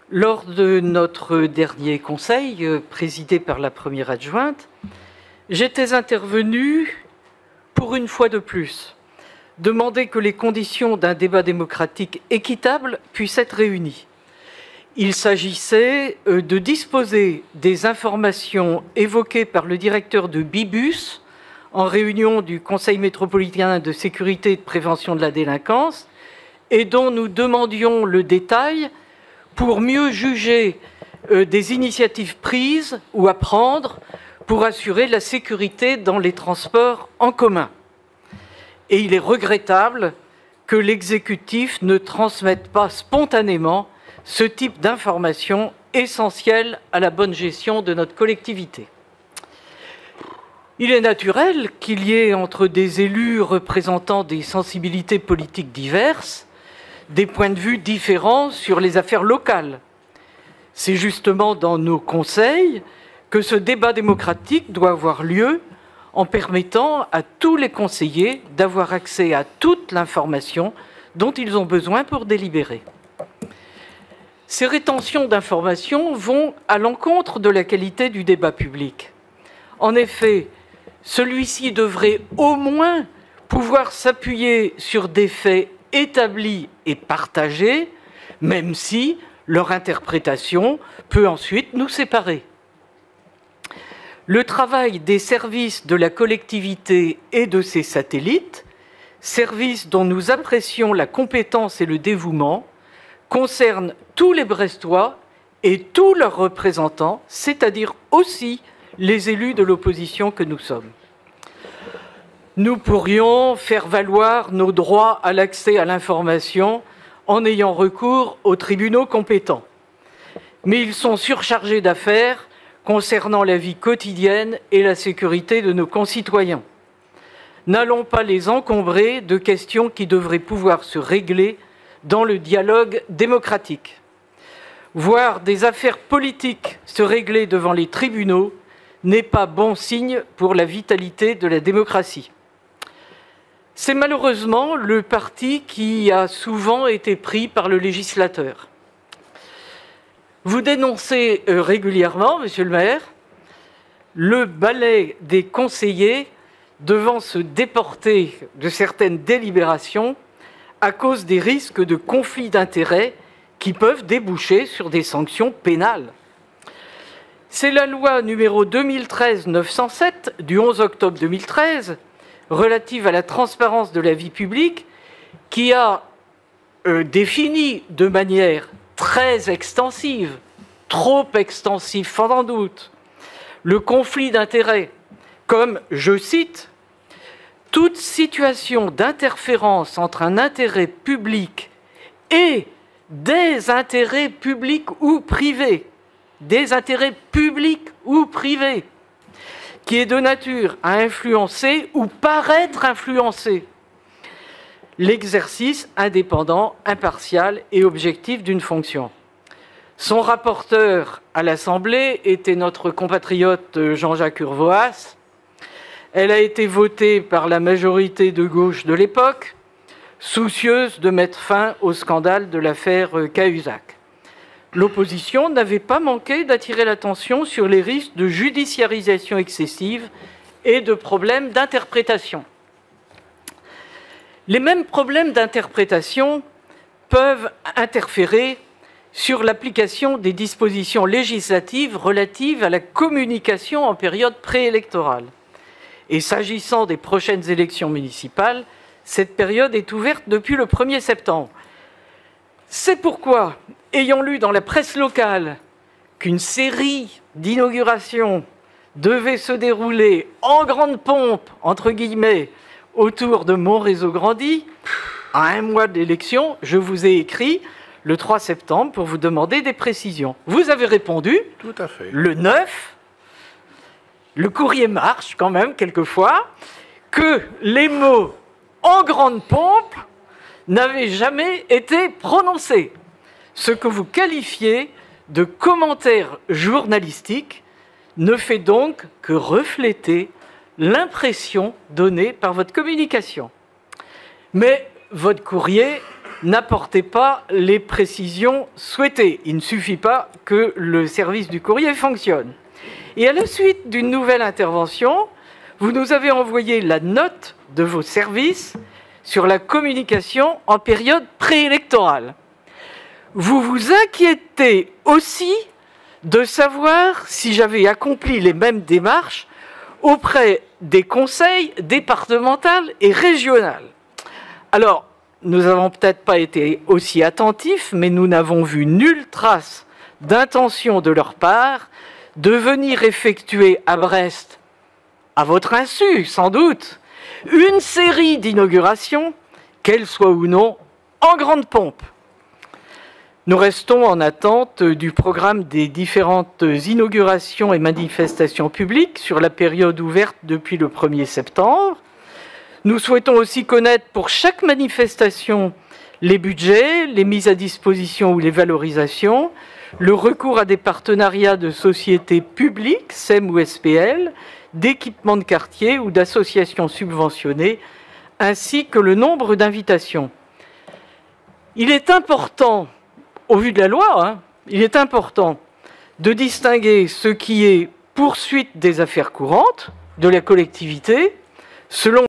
Lors de notre dernier conseil, présidé par la première adjointe, j'étais intervenu, pour une fois de plus, demander que les conditions d'un débat démocratique équitable puissent être réunies. Il s'agissait de disposer des informations évoquées par le directeur de Bibus en réunion du Conseil métropolitain de sécurité et de prévention de la délinquance et dont nous demandions le détail pour mieux juger des initiatives prises ou à prendre pour assurer la sécurité dans les transports en commun. Et il est regrettable que l'exécutif ne transmette pas spontanément ce type d'informations essentielles à la bonne gestion de notre collectivité. Il est naturel qu'il y ait entre des élus représentant des sensibilités politiques diverses des points de vue différents sur les affaires locales. C'est justement dans nos conseils que ce débat démocratique doit avoir lieu en permettant à tous les conseillers d'avoir accès à toute l'information dont ils ont besoin pour délibérer. Ces rétentions d'informations vont à l'encontre de la qualité du débat public. En effet, celui-ci devrait au moins pouvoir s'appuyer sur des faits établis et partagés, même si leur interprétation peut ensuite nous séparer. Le travail des services de la collectivité et de ses satellites, services dont nous apprécions la compétence et le dévouement, concerne tous les Brestois et tous leurs représentants, c'est-à-dire aussi les élus de l'opposition que nous sommes. Nous pourrions faire valoir nos droits à l'accès à l'information en ayant recours aux tribunaux compétents. Mais ils sont surchargés d'affaires concernant la vie quotidienne et la sécurité de nos concitoyens. N'allons pas les encombrer de questions qui devraient pouvoir se régler dans le dialogue démocratique. Voir des affaires politiques se régler devant les tribunaux n'est pas bon signe pour la vitalité de la démocratie. C'est malheureusement le parti qui a souvent été pris par le législateur. Vous dénoncez régulièrement, monsieur le maire, le balai des conseillers devant se déporter de certaines délibérations à cause des risques de conflits d'intérêts qui peuvent déboucher sur des sanctions pénales. C'est la loi numéro 2013-907 du 11 octobre 2013 relative à la transparence de la vie publique qui a défini de manière très extensive, trop extensive sans doute, le conflit d'intérêts comme, je cite, « toute situation d'interférence entre un intérêt public et des intérêts publics ou privés, qui est de nature à influencer ou paraître influencer l'exercice indépendant, impartial et objectif d'une fonction. » Son rapporteur à l'Assemblée était notre compatriote Jean-Jacques Urvoas. Elle a été votée par la majorité de gauche de l'époque, soucieuse de mettre fin au scandale de l'affaire Cahuzac. L'opposition n'avait pas manqué d'attirer l'attention sur les risques de judiciarisation excessive et de problèmes d'interprétation. Les mêmes problèmes d'interprétation peuvent interférer sur l'application des dispositions législatives relatives à la communication en période préélectorale. Et s'agissant des prochaines élections municipales, cette période est ouverte depuis le 1er septembre. C'est pourquoi, ayant lu dans la presse locale qu'une série d'inaugurations devait se dérouler en grande pompe, entre guillemets, autour de mon réseau grandi, à un mois de l'élection, je vous ai écrit le 3 septembre pour vous demander des précisions. Vous avez répondu, tout à fait. Le 9, le courrier marche quand même quelquefois, que les mots « en grande pompe » n'avaient jamais été prononcés. Ce que vous qualifiez de commentaire journalistique ne fait donc que refléter l'impression donnée par votre communication. Mais votre courrier n'apportait pas les précisions souhaitées. Il ne suffit pas que le service du courrier fonctionne. Et à la suite d'une nouvelle intervention, vous nous avez envoyé la note de vos services sur la communication en période préélectorale. Vous vous inquiétez aussi de savoir si j'avais accompli les mêmes démarches auprès des conseils départementaux et régionaux. Alors, nous n'avons peut-être pas été aussi attentifs, mais nous n'avons vu nulle trace d'intention de leur part de venir effectuer à Brest, à votre insu sans doute, une série d'inaugurations, qu'elles soient ou non en grande pompe. Nous restons en attente du programme des différentes inaugurations et manifestations publiques sur la période ouverte depuis le 1er septembre. Nous souhaitons aussi connaître pour chaque manifestation les budgets, les mises à disposition ou les valorisations, le recours à des partenariats de sociétés publiques, SEM ou SPL, d'équipements de quartier ou d'associations subventionnées, ainsi que le nombre d'invitations. Il est important, au vu de la loi, il est important de distinguer ce qui est poursuite des affaires courantes de la collectivité, selon